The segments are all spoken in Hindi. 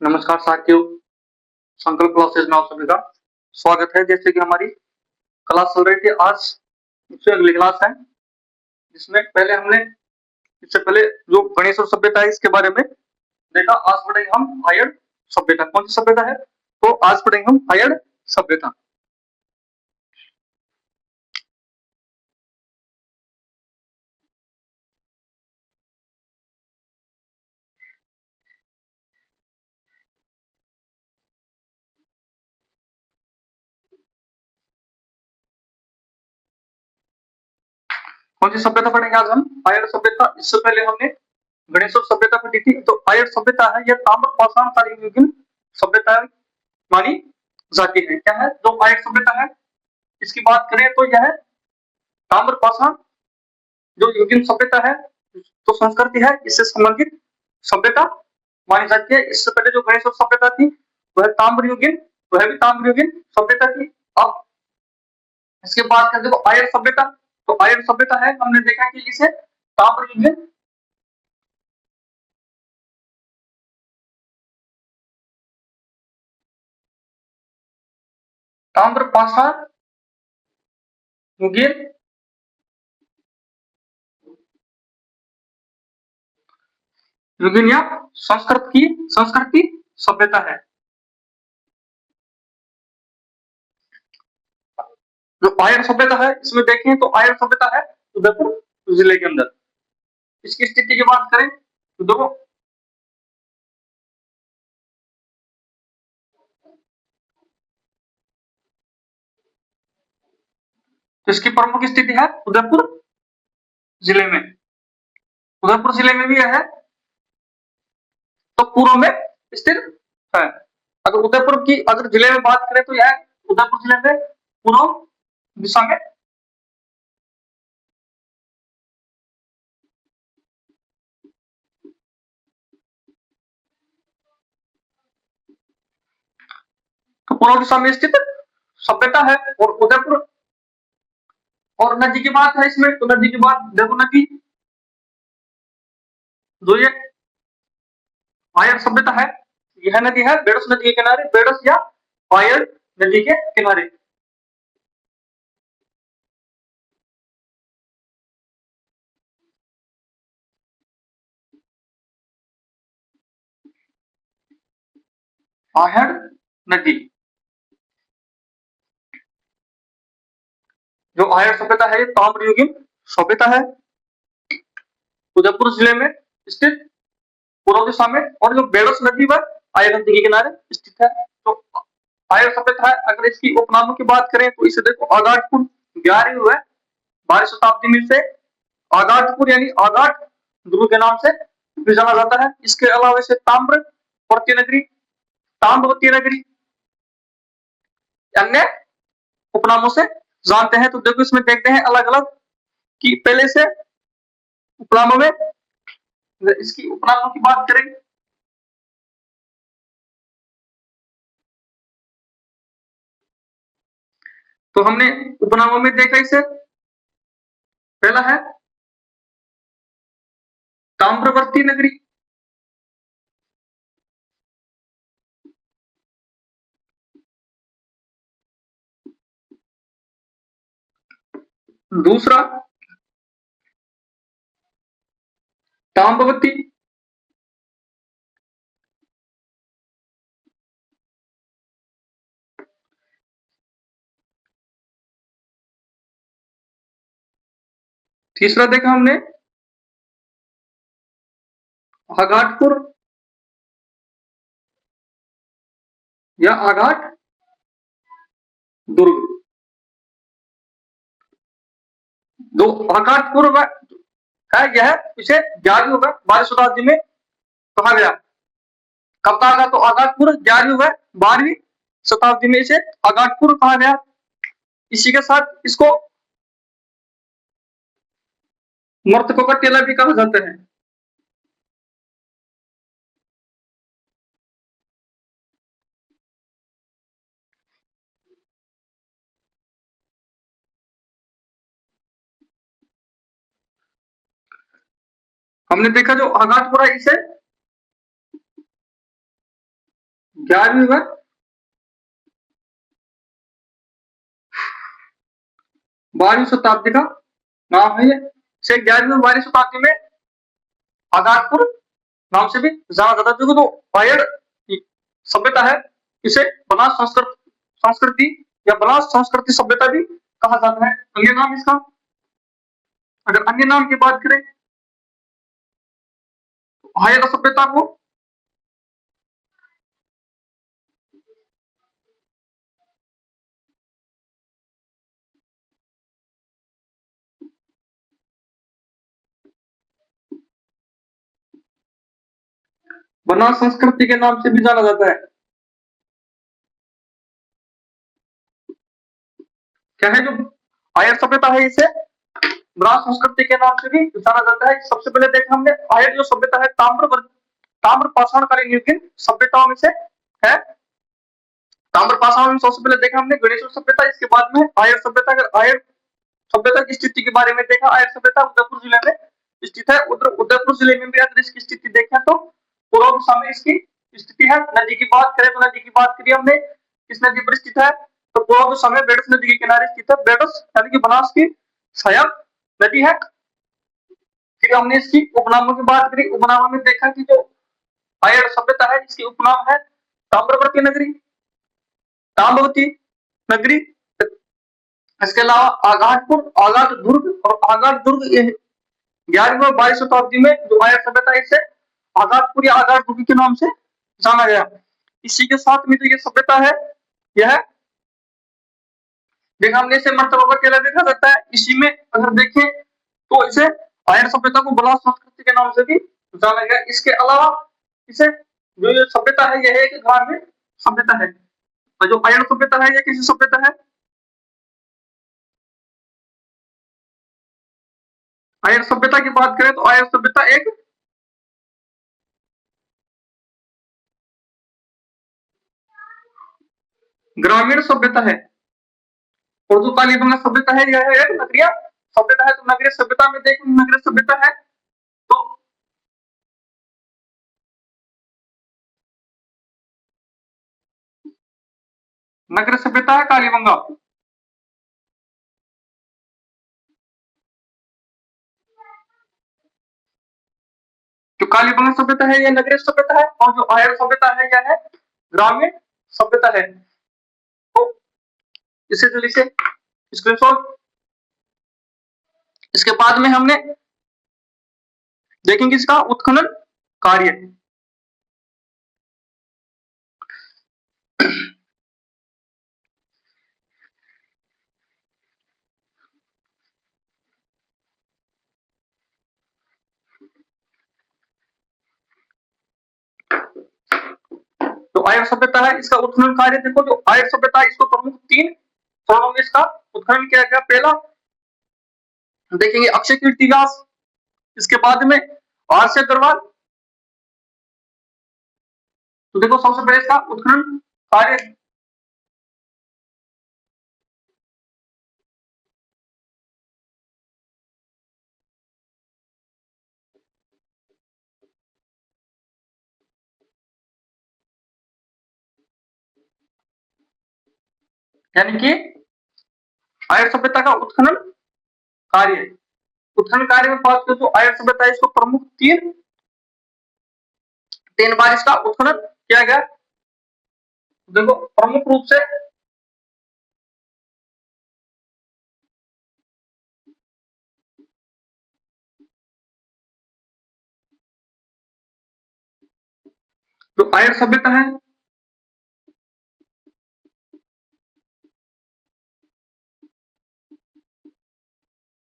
नमस्कार साथियों, संकल्प क्लासेस में आप सभी का स्वागत है। जैसे कि हमारी क्लास चल रही थी, आज इससे अगली क्लास है जिसमें इससे पहले जो गणेश और सभ्यता है इसके बारे में देखा। आज पढ़ेंगे हम आयन सभ्यता। कौन सी सभ्यता है? तो आज पढ़ेंगे हम आयन सभ्यता। कौन सी सभ्यता पढ़ेंगे आज हम? आयन सभ्यता। इससे पहले हमने गणेश और सभ्यता पढ़ी थी। तो आयन सभ्यता है यह ताम्र पाषाण कालीन युगीन सभ्यता मानी जाती है। क्या है जो आयन सभ्यता है? इसकी बात करें तो यह ताम्र पाषाण जो युगीन सभ्यता है, तो संस्कृति है, इससे संबंधित सभ्यता मानी जाती है। इससे पहले जो गणेश सभ्यता थी वह ताम्र युगीन, वह भी ताम्र युगीन सभ्यता थी। अब इसके बाद कर देखो आर्य सभ्यता। तो आर्य सभ्यता है, हमने देखा कि इसे ताम्र युगीन ताम्र पाषाण युगीन युगीन या संस्कृति सभ्यता है। जो आर्य सभ्यता है इसमें देखें तो आर्य सभ्यता है उदयपुर जिले के अंदर। इसकी स्थिति की बात करें तो देखो तो इसकी प्रमुख स्थिति है उदयपुर जिले में। उदयपुर जिले में भी है तो पूर्व में स्थित है। अगर उदयपुर की अगर जिले में बात करें तो यह उदयपुर जिले में पूर्व दिशा में तो पूर्व दिशा में स्थित सभ्यता है। और उदयपुर और नदी की बात है इसमें, तो नदी की बात देखो, नदी जो ये आयन सभ्यता है, यह नदी है बेडस नदी के किनारे, बेडस या आयन नदी के किनारे। आयन नदी जो आयन सभ्यता है ये ताम्रयुगीन सभ्यता है, उदयपुर जिले में स्थित पूर्व दिशा में। और जो बेडस नदी वह आयन नदी के किनारे स्थित है। तो आयन सभ्यता है। अगर इसकी उपनामों की बात करें तो इसे देखो आगाटपुर ग्यारहवीं हुआ 12वीं शताब्दी में से आगाटपुर यानी आगाट दुर्ग के नाम से भी जाना जाता है। इसके अलावा इसे ताम्रवर्ती नगरी, ताम्रवती नगरी अन्य उपनामों से जानते हैं। तो देखो इसमें देखते हैं अलग अलग कि पहले से उपनामों में इसकी उपनामों की बात करें तो हमने उपनामों में देखा इसे पहला है ताम्रवर्ती नगरी, दूसरा ताम्रवती, तीसरा देखा हमने आगाटपुर या आगाट दुर्ग। दो आगाटपुर है यह इसे 12वीं में कहा गया। कब कहा गया? तो आगाटपुर 12वीं शताब्दी में इसे आगाटपुर कहा गया। इसी के साथ इसको मर्तकों का टेला भी कहा जाता है। हमने देखा जो आगाटपुरा इसे 11वीं व 12वीं शताब्दी का नाम है ये। से 11वीं 12वीं शताब्दी में आजादपुर नाम से भी जाना जाता है। जो पायड़ सभ्यता है इसे बनास संस्कृति या बनास संस्कृति सभ्यता भी कहा जाता है। अन्य नाम इसका, अगर अन्य नाम की बात करें हायर सभ्यता को बनास संस्कृति के नाम से भी जाना जाता है। क्या है जो आर्य सभ्यता है इसे बनास संस्कृति के नाम से भी जाना जाता है। सबसे पहले देखा हमने आर्य जो सभ्यता है ताम्र पाषाणकालीन युग की सभ्यताओं में से है। ताम्र पाषाण में सबसे पहले देखा हमने गणेश सभ्यता, इसके बाद में आर्य सभ्यता। अगर आर्य सभ्यता की स्थिति के बारे में देखा, आर्य सभ्यता उदयपुर जिले में स्थित है। उदयपुर जिले में भी अगर इसकी स्थिति देखें तो पूर्व दिशा में इसकी स्थिति है। नदी की बात करें तो नदी की बात करी हमने, किस नदी पर स्थित है तो पूर्व दिशा में बेडस नदी के किनारे स्थित है। बेडस यानी कि बनास की सहायक नदी है। फिर हमने इसकी उपनामों की बात करी, उपनामों में देखा कि जो आर्य सभ्यता है इसकी उपनाम है ताम्रवर्ती नगरी, ताम्रवती नगरी। इसके अलावा आगाटपुर, आगाट दुर्ग और आगाट दुर्ग 11वीं और 12वीं शताब्दी में जो आर्य सभ्यता है इसे आगाटपुर या आगाट दुर्ग के नाम से जाना गया। इसी के साथ में जो ये सभ्यता है यह देखा हमने इसे मर्तबा केला देखा जाता है। इसी में अगर देखें तो इसे आर्य सभ्यता को बनास संस्कृति के नाम से भी जाना गया। इसके अलावा इसे जो ये सभ्यता है यह एक ग्रामीण सभ्यता है। और जो आर्य सभ्यता है यह किसी सभ्यता है, आर्य सभ्यता की बात करें तो आर्य सभ्यता एक ग्रामीण सभ्यता है। और जो कालीबंगा सभ्यता है यह एक नगरीय सभ्यता है। तो नगरीय सभ्यता में देखें, नगरीय सभ्यता है तो नगरीय सभ्यता है कालीबंगा। जो कालीबंगा सभ्यता है यह नगरीय सभ्यता है और जो आर्य सभ्यता है यह है ग्रामीण सभ्यता है। तो इसे जो लिखे स्क्रीनशॉट। इसके बाद में हमने देखेंगे इसका उत्खनन कार्य। तो आर्य सभ्यता है इसका उत्खनन कार्य देखो, जो आर्य सभ्यता है इसको प्रमुख 3 चरणों में इसका उत्खनन किया गया। पहला देखेंगे अक्षय कीर्ति व्यास, इसके बाद में आरसे अग्रवाल। तो देखो सबसे पहले इसका उत्खनन कार्य यानी कि आर्य सभ्यता का उत्खनन कार्य। उत्खनन कार्य में बात करें तो आर्य सभ्यता इसको प्रमुख 3 बार इसका उत्खनन किया गया। देखो प्रमुख रूप से जो आर्य सभ्यता है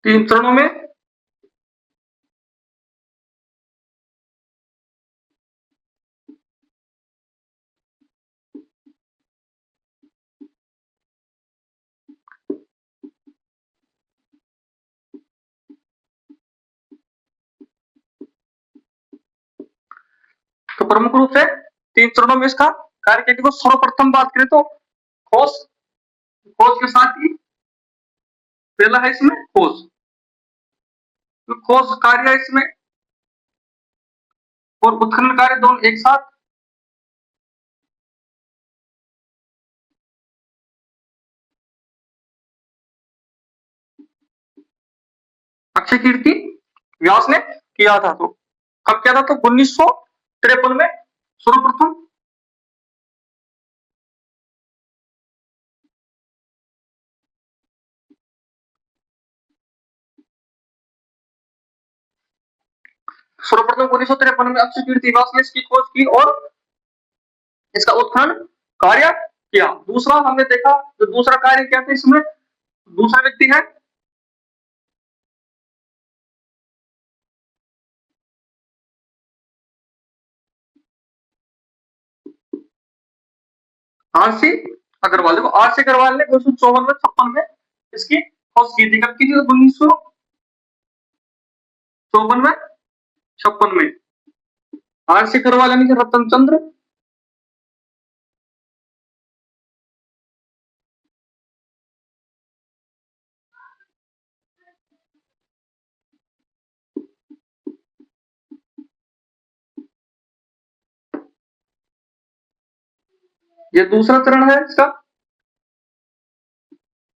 तीन चरणों में तो प्रमुख रूप से 3 चरणों में इसका कार्य किया। देखो सर्वप्रथम बात करें तो खोज, खोज के साथ ही पहला है इसमें खोज। तो खोज कार्य है इसमें और उत्खनन कार्य दोनों एक साथ अक्षय कीर्ति व्यास ने किया था। तो कब किया था? तो 1953 में सर्वप्रथम सर्वप्रथम 1953 में अक्षय कीर्ति व्यास ने इसकी खोज की और इसका उत्खनन कार्य किया। दूसरा हमने देखा, जो दूसरा कार्य क्या था इसमें, दूसरा व्यक्ति है आरसी अग्रवाल। देखो आरसी अग्रवाल ने 1954 में 56 में इसकी खोज की थी। कब की थी? 1954 में 56 में। आरसी अग्रवाल यानी कि रतन चंद्र ये दूसरा चरण है इसका।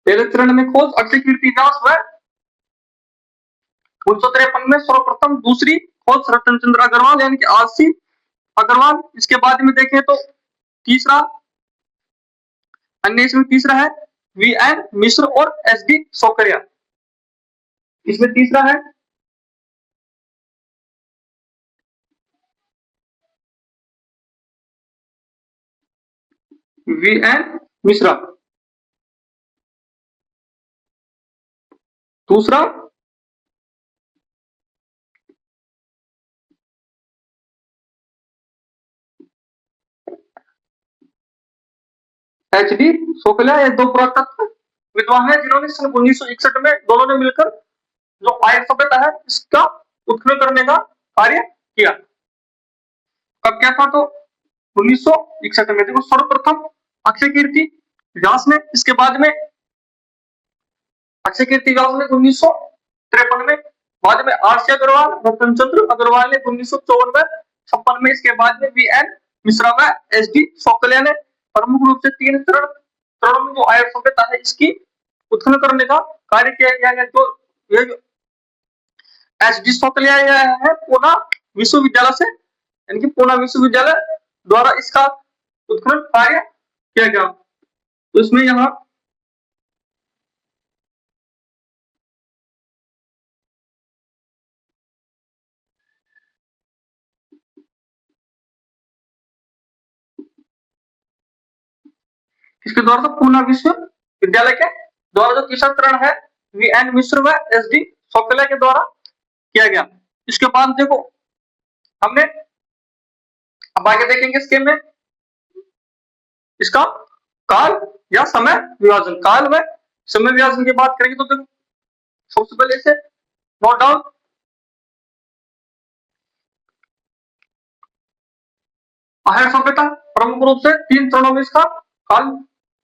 पहले चरण में खोज अक्षय कीर्ति व्यास व 1953 में सर्वप्रथम दूसरी खोज रतन चंद्र अग्रवाल यानी कि आरसी अग्रवाल। इसके बाद में देखें तो तीसरा अन्य इसमें तीसरा है वीएन मिश्र और एसडी सोकरिया। इसमें तीसरा है वीएन मिश्रा। दूसरा एचडी सोकलिया। ये दो पुरातत्व विद्वान है जिन्होंने सन 1961 में दोनों ने मिलकर जो आर्य सभ्यता है इसका उत्खनन करने का कार्य किया। कब क्या था? तो 1961 में। देखो सर्वप्रथम अक्षय कीर्ति व्यास ने, इसके बाद में अक्षय कीर्ति व्यास ने 1953 में, बाद में आरसी अग्रवाल रतन चंद्र अग्रवाल ने 1954 में 56 में, इसके बाद में वीएन मिश्रा व एसडी सोकलिया ने प्रमुख रूप से तीन चरणों में जो आर्य सभ्यता है इसकी उत्खनन करने का कार्य किया गया है। तो ये एसडी सोकलिया है पूना विश्वविद्यालय से, यानी कि पूना विश्वविद्यालय द्वारा इसका उत्खनन कार्य किया गया। तो इसमें यहाँ इसके द्वारा तो पूना विश्वविद्यालय के द्वारा जो तीसरा चरण है वीएन मिश्र व एसडी सोकलिया के द्वारा किया गया। इसके बाद देखो हमने अब आगे देखेंगे इसके में इसका काल या समय विभाजन। काल व समय विभाजन की बात करेंगे तो देखो सबसे पहले इसे नोट डाउन। आर्य सभ्यता प्रमुख रूप से तीन चरणों में इसका काल,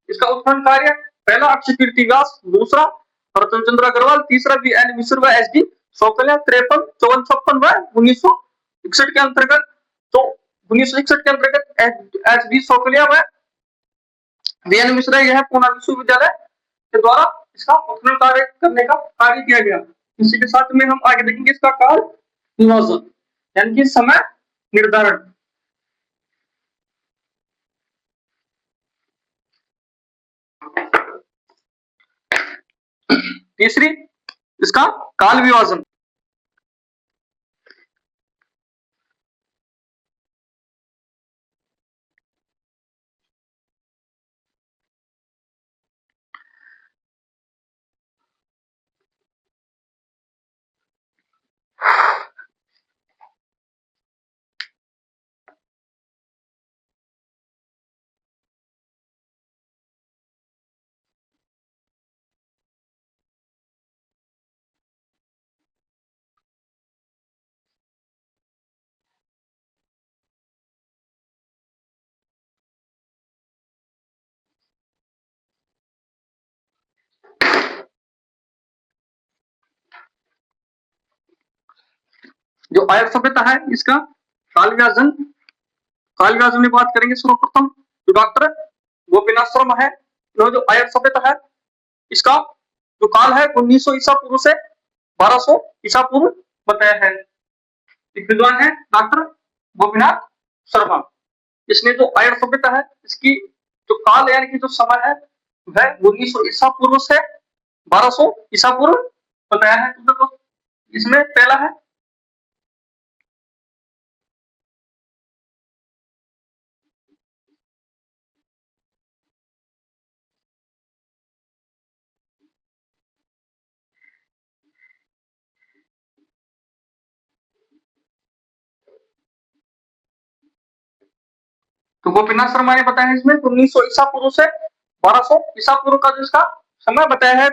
इसका उत्खनन कार्य। पहला अक्षय कीर्ति व्यास, दूसरा रतन चंद्र अग्रवाल, तीसरा वीएन मिश्र व एसडी सोकलिया। 53, 54, 56 व 1961 के अंतर्गत, तो 1961 के अंतर्गत एसडी सोकलिया व वीएन मिश्रा यह पूना विश्वविद्यालय के द्वारा इसका उत्खनन कार्य करने का कार्य किया गया। इसी के साथ में हम आगे देखेंगे इसका काल विभाजन यानी कि समय निर्धारण। तीसरी इसका काल विभाजन। जो आर्य सभ्यता है इसका काल विभाजन में बात करेंगे। सर्वप्रथम जो डॉक्टर गोपीनाथ शर्मा है, जो आर्य सभ्यता है इसका जो काल है 1900 ईसा पूर्व से 1200 ईसा पूर्व बताया है। एक विद्वान है डॉक्टर गोपीनाथ शर्मा। इसने जो आर्य सभ्यता है इसकी जो काल यानी कि जो समय है वह 1900 ईसा पूर्व से 1200 ईसा पूर्व बताया है। तो देखो इसमें पहला है तो गोपीनाथ शर्मा ने बताया है इसमें 1900 ईसा पूर्व से 1200 ईसा पूर्व का जो इसका समय बताया है।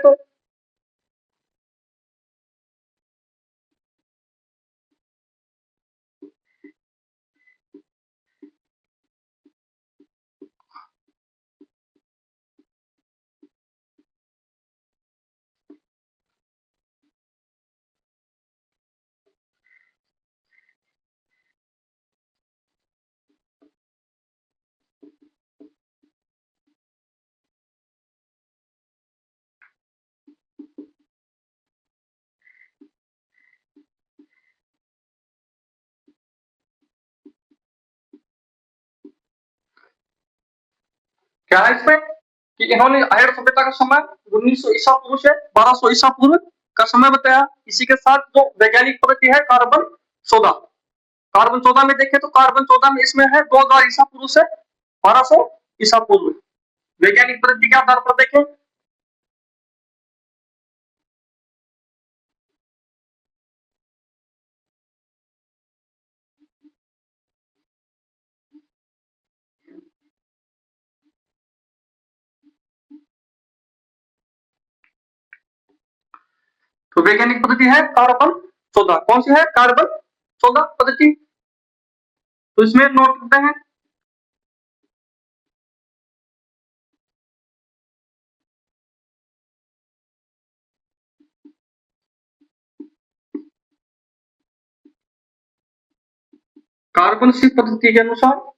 क्या है इसमें कि इन्होंने आर्य सभ्यता का समय 1900 ईसा पूर्व से 1200 ईसा पूर्व का समय बताया। इसी के साथ जो वैज्ञानिक पद्धति है कार्बन 14, कार्बन 14 में देखें तो कार्बन 14 में इसमें है 2000 ईसा पूर्व से 1200 ईसा पूर्व। वैज्ञानिक पद्धति के आधार पर देखें तो वैज्ञानिक पद्धति है कार्बन 14। कौन सी है? कार्बन 14 पद्धति। तो इसमें नोट करते हैं कार्बन सी पद्धति के अनुसार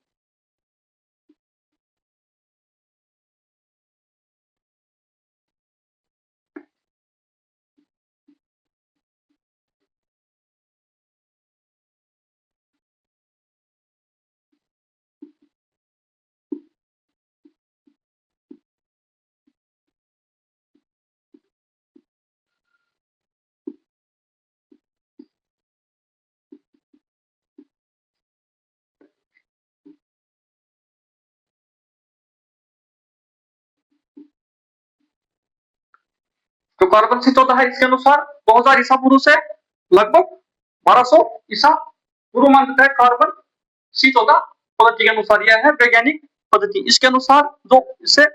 जो कार्बन सी 14 है इसके अनुसार 2000 ईसा पूर्व से लगभग 1200 ईसा पूर्व मानता है कार्बन सी 14 पद्धति के अनुसार। यह है वैज्ञानिक पद्धति। इसके अनुसार जो इसे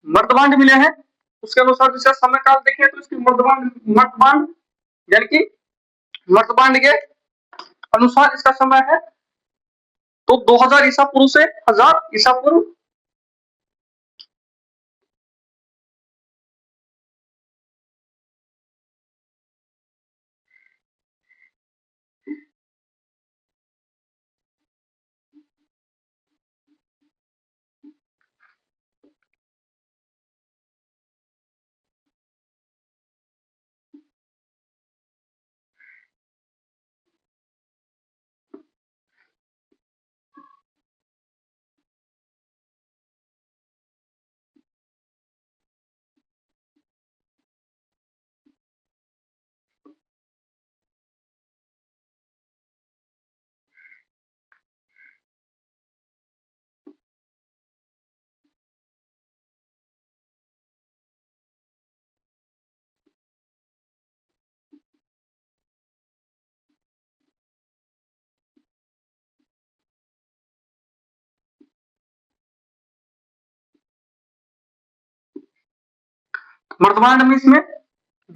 मर्दबांड मिले हैं उसके अनुसार जिसका समय काल देखें तो इसकी मर्दबांड यानी कि मर्दबांड के अनुसार इसका समय है तो 2000 ईसा पूर्व से 1000 ईसा पूर्व। मर्दबांड में इसमें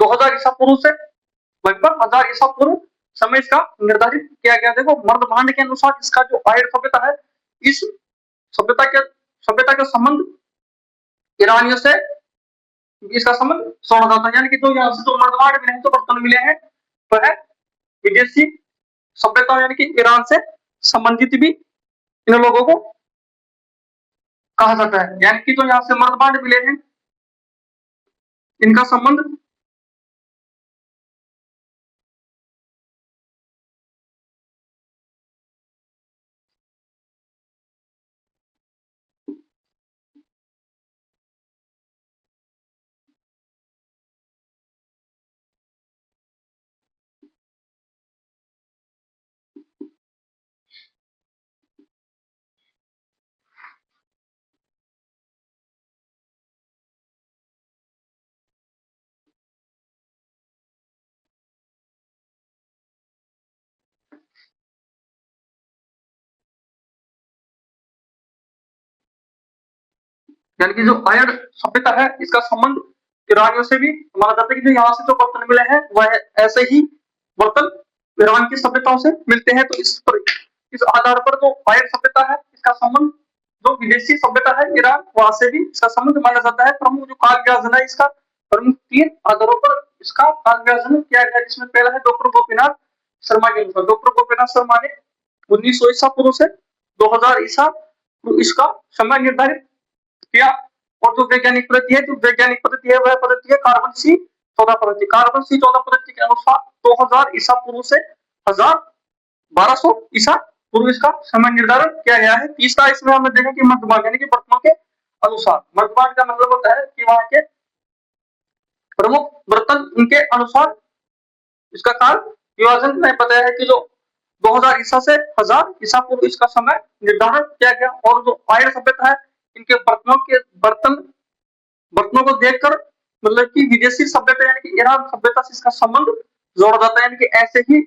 2000 ईसा पूर्व से लगभग 1000 ईसा पूर्व समय इसका निर्धारित किया गया। देखो मर्दबांड के अनुसार इसका जो आर्य सभ्यता है इस सभ्यता के संबंध ईरानियों से इसका संबंध स्वर्ण था। यानी कि जो यहाँ से जो मर्दबांड मिले हैं तो बर्तन मिले हैं वह विदेशी सभ्यता यानी कि ईरान से संबंधित भी इन लोगों को कहा जाता है। यानी कि जो यहाँ से मर्दबांड मिले हैं इनका संबंध यानी कि जो आयड सभ्यता है इसका संबंध ईरानियों से भी माना जाता है कि जो यहाँ से जो बर्तन मिले हैं वह ऐसे ही बर्तन ईरान की सभ्यताओं से मिलते हैं। तो इस आधार पर जो आयड सभ्यता है इसका संबंध जो विदेशी सभ्यता है ईरान वहां से भी इसका संबंध माना जाता है। प्रमुख जो काल व्याजन है इसका प्रमुख 3 आधारों पर इसका काल व्याजन किया गया, जिसमें पहला है डॉक्टर गोपीनाथ शर्मा के अनुसार। डॉक्टर गोपीनाथ शर्मा ने 1900 ईसा पूर्व से 2000 ईसा इसका समय निर्धारित किया। और जो वैज्ञानिक पद्धति है, जो वैज्ञानिक पद्धति है वह पद्धति है कार्बन सी 14 पद्धति। कार्बन सी 14 पद्धति के अनुसार 2000 ईसा पूर्व से 1200 ईसा पूर्व इसका समय निर्धारण किया गया है। तीसरा इसमें हमें देखें कि मध्यभाग यानी कि बर्तनों के अनुसार। मध्यभाग का मतलब होता है कि वहां के प्रमुख बर्तन उनके अनुसार इसका काल विभाजन में बताया है कि जो 2000 ईसा से 1000 ईसा पूर्व इसका समय निर्धारण किया गया। और जो आर्य सभ्यता है इनके बर्तनों को देखकर मतलब कि विदेशी सभ्यता यानी कि ईरान सभ्यता से इसका संबंध जोड़ा जाता है। यानी कि ऐसे ही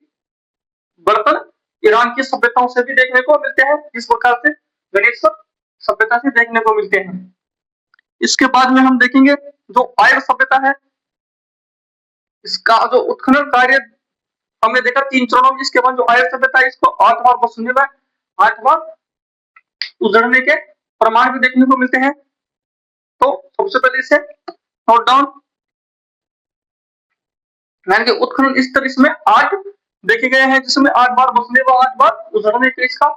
बर्तन ईरान की सभ्यताओं से भी देखने को मिलते हैं, जिस प्रकार से गणेश सभ्यता से देखने को मिलते हैं। इसके बाद में हम देखेंगे जो आर्य सभ्यता है इसका जो उत्खनन कार्य हमने देखा 3 चरणों में। इसके बाद जो आर्य सभ्यता है इसको 8 बार बसने में 8 बार उजड़ने के प्रमाण भी देखने को मिलते हैं। तो सबसे पहले इसे नोट डाउन, यानी कि उत्खनन स्तर इसमें 8 देखे गए हैं, जिसमें 8 बार बसने व 8 बार उजड़ने के इसका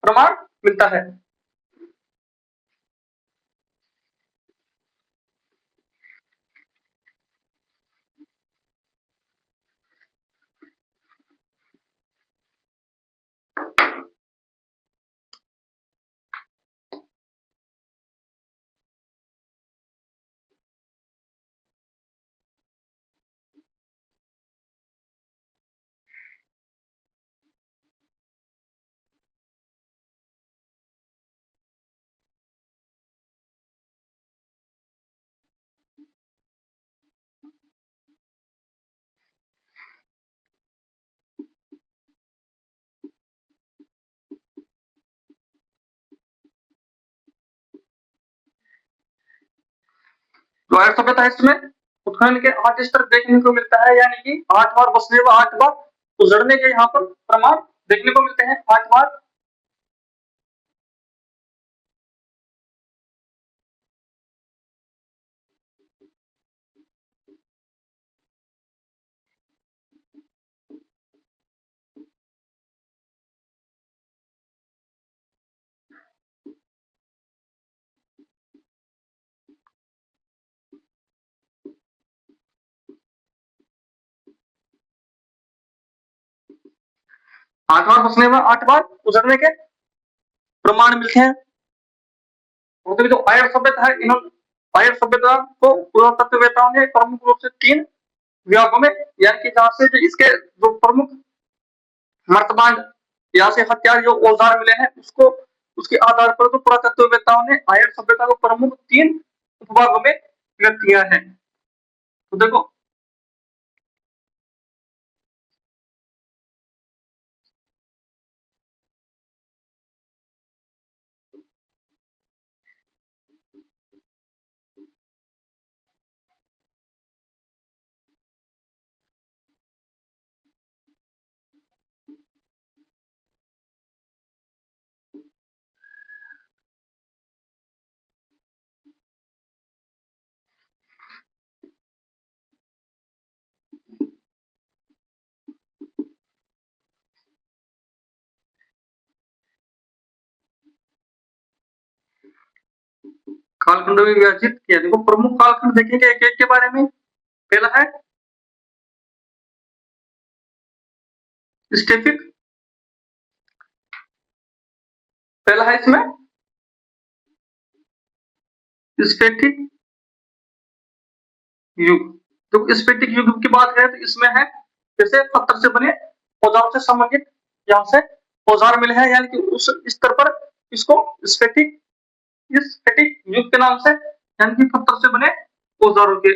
प्रमाण मिलता है। जो आर्य सभ्यता है इसमें उत्खनन के 8 स्तर देखने को मिलता है, यानी कि 8 बार बसने व 8 बार उजड़ने के यहाँ पर प्रमाण देखने को मिलते हैं। 8 बार 8 बार बसने व 8 बार उजड़ने के प्रमाण मिलते हैं। और जो आर्य सभ्यता है इन्होंने आर्य सभ्यता को पुरातत्ववेताओं ने प्रमुख रूप से 3 विभागों में, यानी कि जहां से जो इसके जो प्रमुख मर्तबान यहाँ से हथियार जो औजार मिले हैं उसको उसके आधार पर तो पुरातत्ववेताओं ने आर्य सभ्यता को प्रमुख 3 उपभागों में व्यक्त किया है। तो देखो कालखंड में विभाजित किया। देखो प्रमुख कालखंड देखेंगे एक एक के बारे में। पहला है स्टेफिक, पहला है इसमें स्फेटिक युग। तो स्फेटिक युग की बात करें तो इसमें है जैसे पत्थर से बने औजारों से संबंधित यहाँ से औजार मिले हैं, यानी कि उस स्तर पर इसको स्फेटिक स्फेटिक युग के नाम से, यानी कि पत्थर से बने औजारों के।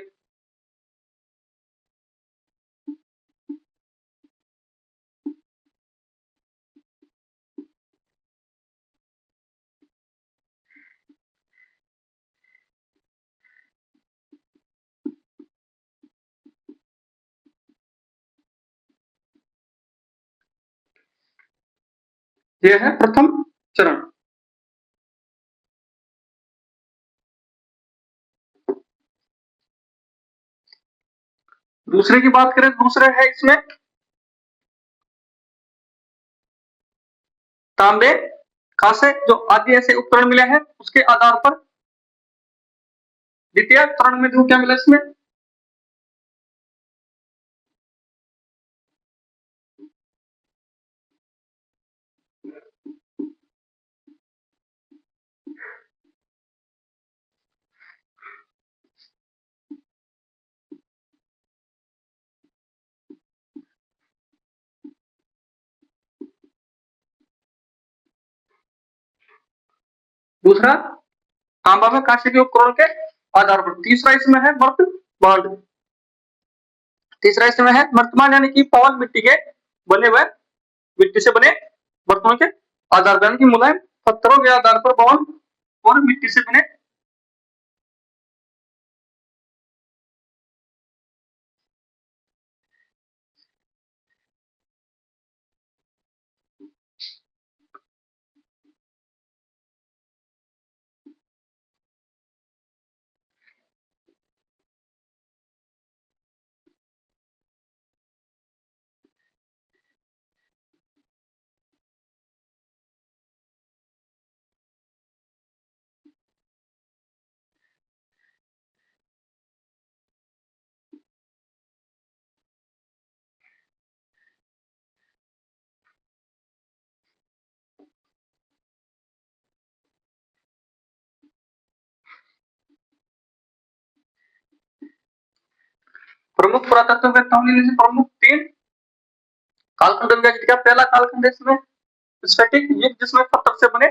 यह है प्रथम चरण। दूसरे की बात करें, दूसरे है इसमें तांबे, कांसे जो आदि ऐसे उपकरण मिले हैं, उसके आधार पर द्वितीय चरण में जो क्या मिला इसमें, दूसरा तांबा में कांसे के उपकरण के आधार पर। तीसरा इसमें है मर्तबान। तीसरा इसमें है मर्तमान, यानी कि पवन मिट्टी के बने हुए, मिट्टी से बने बर्तनों के आधार पर, यानी कि मुलायम पत्थरों के आधार पर पवन और मिट्टी से बने प्रमुख पुरातत्ववेत्ताओं ने प्रमुख 3 कालखंड व्यक्त किया। पहला कालखंड इसमें स्फटिक युग, जिसमें पत्थर से बने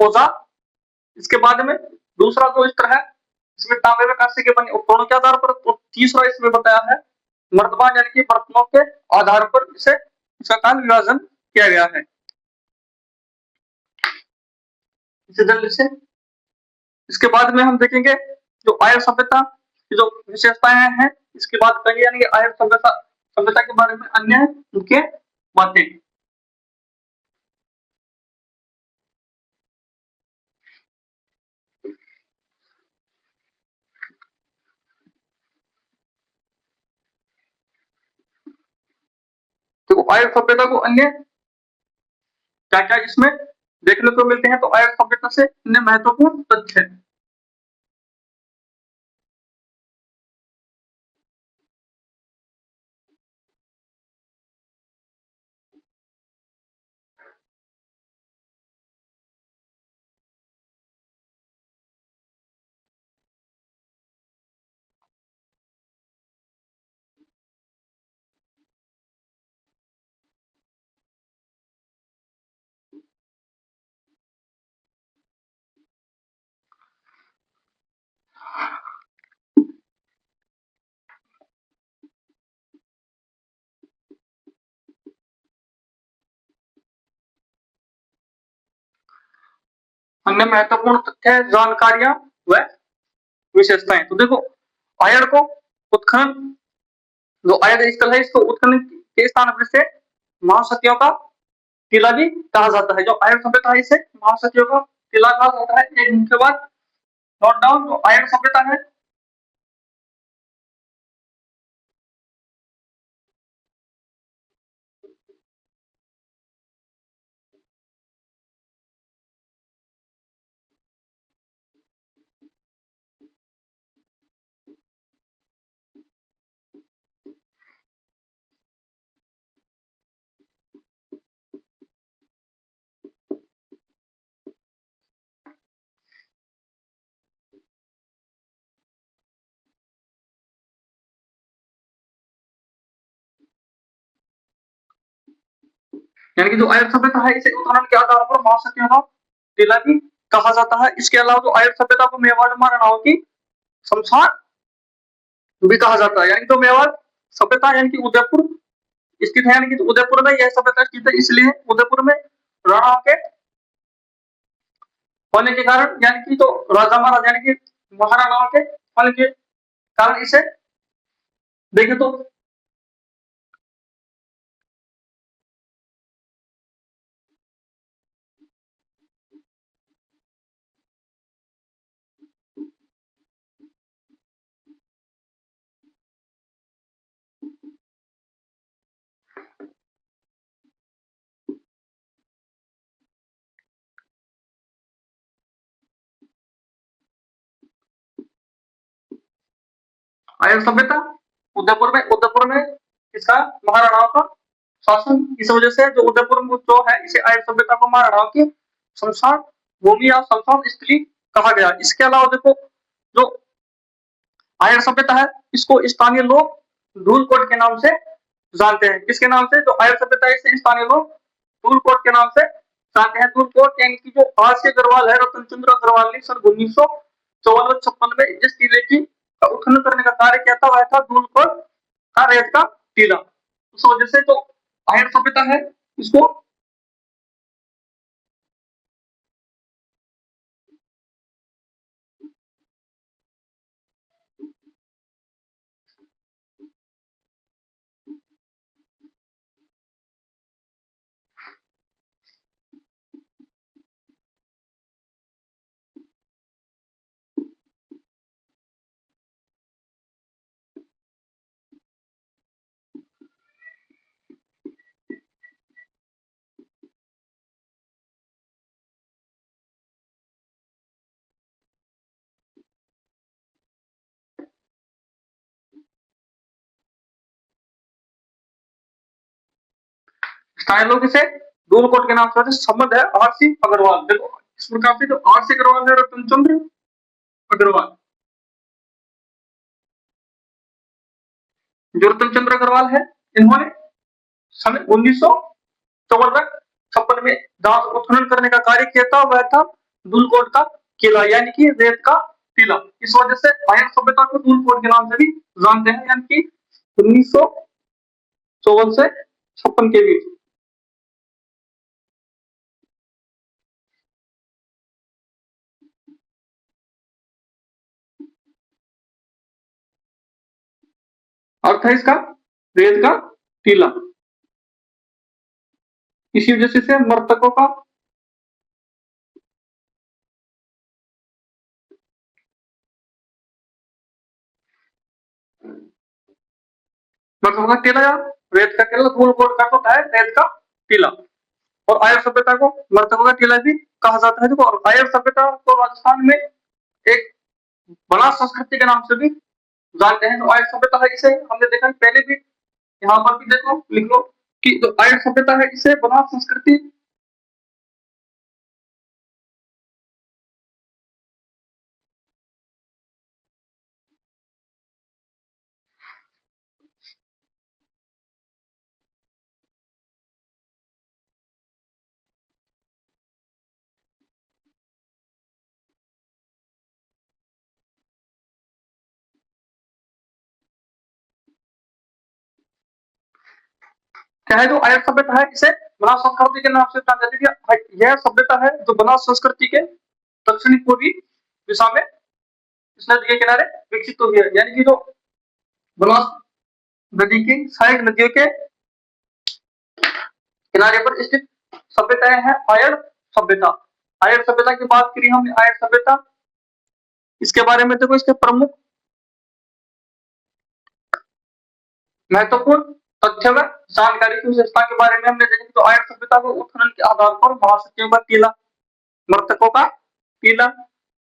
औजार। इसके बाद में दूसरा जो स्तर है, इसमें तांबे व कांसे के बने उपकरणों के आधार पर। तो तीसरा इसमें बताया है मर्तबान, यानी कि बर्तनों के आधार पर इसे इसका काल विभाजन किया गया है। इसी तरह से इसके बाद में हम देखेंगे जो आर्य सभ्यता की जो विशेषताएं हैं, इसकी बात करेंगे, यानी कि आर्य सभ्यता सभ्यता के बारे में अन्य मुख्य बातें। तो आर्य सभ्यता को अन्य क्या क्या इसमें देखने को मिलते हैं, तो आर्य सभ्यता से अन्य महत्वपूर्ण तथ्य है। अन्य महत्वपूर्ण तथ्य, जानकारियां व विशेषताएं। तो देखो, आयन को उत्खनन, जो आयन स्थल है, इसको उत्खनन के स्थान पर से महासतियों का टीला भी कहा जाता है। जो आयन सभ्यता है, इसे महासतियों का टीला कहा जाता है। एक मुख्य बात नोट डाउन, जो आयन सभ्यता है, यानी कि जो आयन सभ्यता है, इसे उत्खनन के आधार पर महासतियों का टीला भी कहा जाता है। इसके अलावा जो आयन सभ्यता को मेवाड़ महाराणाओं की शमशान भी कहा जाता है। यानी तो मेवाड़ सभ्यता, यानी कि उदयपुर स्थित है, यानी कि उदयपुर में यह सभ्यता स्थित है, इसलिए उदयपुर में राणाओं के होने के कारण, यानी कि तो राजा महाराजा, यानी कि महाराणाओं के होने के कारण इसे देखे तो आर्य सभ्यता उदयपुर में इसका महाराणाओं का शासन, इस वजह से जो उदयपुर जो है इसे आर्य सभ्यता को महाराणाओं की शमशान भूमि या शमशान स्थली कहा गया। इसके अलावा देखो जो आर्य सभ्यता है इसको स्थानीय लोग धूलकोट के नाम से जानते हैं। किसके नाम से? जो आर्य सभ्यता है इसे स्थानीय लोग धूलकोट के नाम से जानते हैं। धूलकोट यानी कि जो आज के अग्रवाल है, रतन चंद्र अग्रवाल ने सन 1954-56 में जिस किले की उत्खनन करने का कार्य किया था वह था धूलकोट का रेत का टीला। उस वजह से जो आर्य सभ्यता है इसको स्थानीय लोग इसे धूलकोट के नाम से संबंध है आरसी अग्रवाल। देखो इस प्रकार से जो आरसी अग्रवाल है, रतन चंद्र अग्रवाल, जो रतन चंद्र अग्रवाल है इन्होंने सन 1954-56 में जहां उत्खनन करने का कार्य किया था वह था धूलकोट का किला यानी कि रेत का टीला। इस वजह से आर्य सभ्यता को धूलकोट के नाम से भी जानते हैं, यानी कि 1954 से 56 के बीच। अर्थ है इसका रेत का टीला। इसी वजह से मृतकों का मृतकों का टीला या रेत का टीला, धूलकोट का तो है रेत का टीला। और आर्य सभ्यता को मृतकों का टीला भी कहा जाता है। देखो और आर्य सभ्यता को राजस्थान में एक बनास संस्कृति के नाम से भी जानते हैं। जो आर्य सभ्यता है इसे हमने देखा पहले भी, यहाँ पर भी देखो लिख लो कि जो आर्य सभ्यता है इसे बनास संस्कृति क्या है? जो आर्य सभ्यता है इसे बनास संस्कृति के नाम से जाना जाती है। यह सभ्यता है जो बनास संस्कृति के दक्षिणी पूर्वी दिशा में इस नदी के किनारे विकसित हुई है। यानी कि जो बनास नदी की सहायक नदियों के किनारे पर स्थित सभ्यताएं हैं आर्य सभ्यता। आर्य सभ्यता की बात करी हमने, आर्य सभ्यता इसके बारे में देखो इसके प्रमुख महत्वपूर्ण तथ्य व जानकारी की विशेषता के बारे में हमने देखा। तो आर्य सभ्यता को उत्खनन के आधार पर महासचिव का टीला, मृतकों का टीला,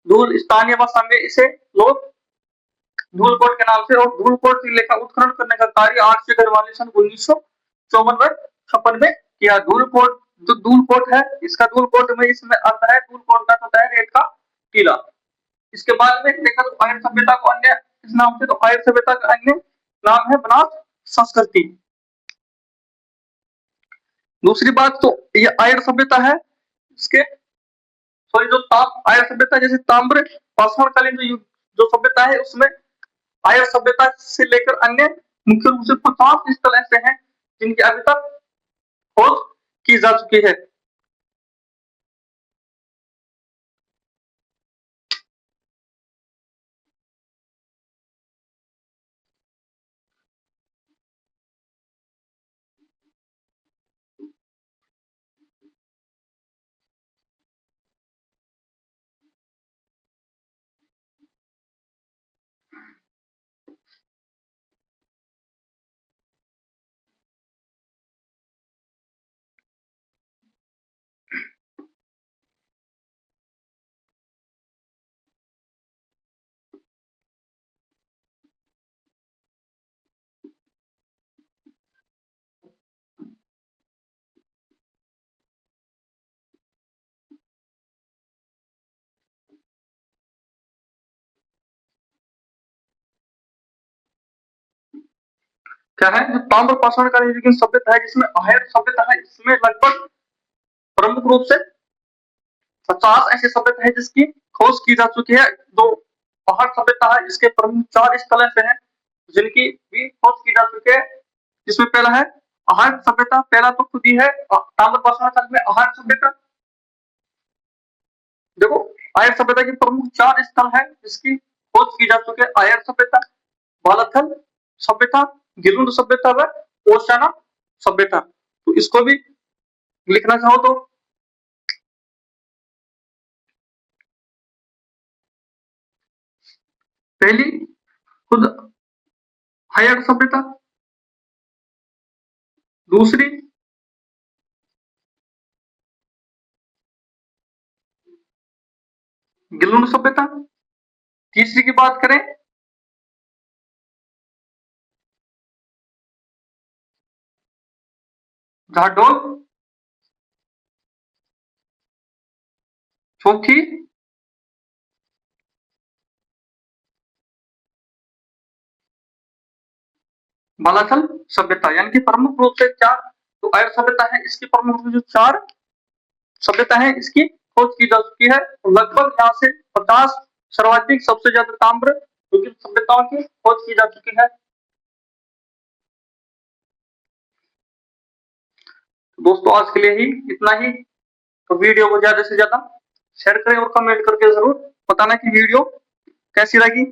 धूल स्थानीय भाषा में इसे लोग धूलकोट के नाम से, और धूलकोट टीले का उत्खनन करने का कार्य 8 से वाले सन 1954-56 में किया। धूलकोट जो धूलकोट है इसका धूलकोट में इसमें आता है धूलकोट का होता है रेत का टीला। इसके बाद में देखा तो आर्य सभ्यता को अन्य इस नाम से, तो आर्य सभ्यता का अन्य नाम है बनास संस्कृति। दूसरी बात तो ये आर्य सभ्यता है इसके सॉरी जो आर्य सभ्यता जैसे ताम्र पाषाणकालीन जो सभ्यता है उसमें आर्य सभ्यता से लेकर अन्य मुख्य रूप से 50 स्थल ऐसे हैं जिनकी अभी तक खोज की जा चुकी है। क्या है, जो ताम्र पाषाण कालीन युग की सभ्यता है जिसमें आहट सभ्यता है, इसमें लगभग प्रमुख रूप से 50 ऐसी सभ्यता है जिसकी खोज की जा चुकी है। जो आहट सभ्यता है इसके प्रमुख 4 स्थल ऐसे हैं जिनकी भी खोज की जा चुकी है, जिसमें पहला है आहट सभ्यता। पहला तो खुद ही है ताम्र पाषाण काल में आहट सभ्यता। देखो, आर्य सभ्यता के प्रमुख 4 स्थल है जिसकी खोज की जा चुकी है। आर्य सभ्यता, बालाथल सभ्यता, गिलुंड सभ्यता व ओशाना सभ्यता। तो इसको भी लिखना चाहो तो पहली खुद हायर सभ्यता, दूसरी गिलुंड सभ्यता, तीसरी की बात करें झाडोल, चौथी बालाथल सभ्यता। यानी कि प्रमुख रूप से 4 तो आर्य सभ्यता है, इसकी प्रमुख रूप से जो 4 सभ्यता है इसकी खोज की जा चुकी है। लगभग यहाँ से 50 सर्वाधिक सबसे ज्यादा ताम्र युगीन सभ्यताओं की खोज की जा चुकी है। दोस्तों, आज के लिए ही इतना ही। तो वीडियो को ज्यादा से ज्यादा शेयर करें और कमेंट करके जरूर बताना कि वीडियो कैसी लगी।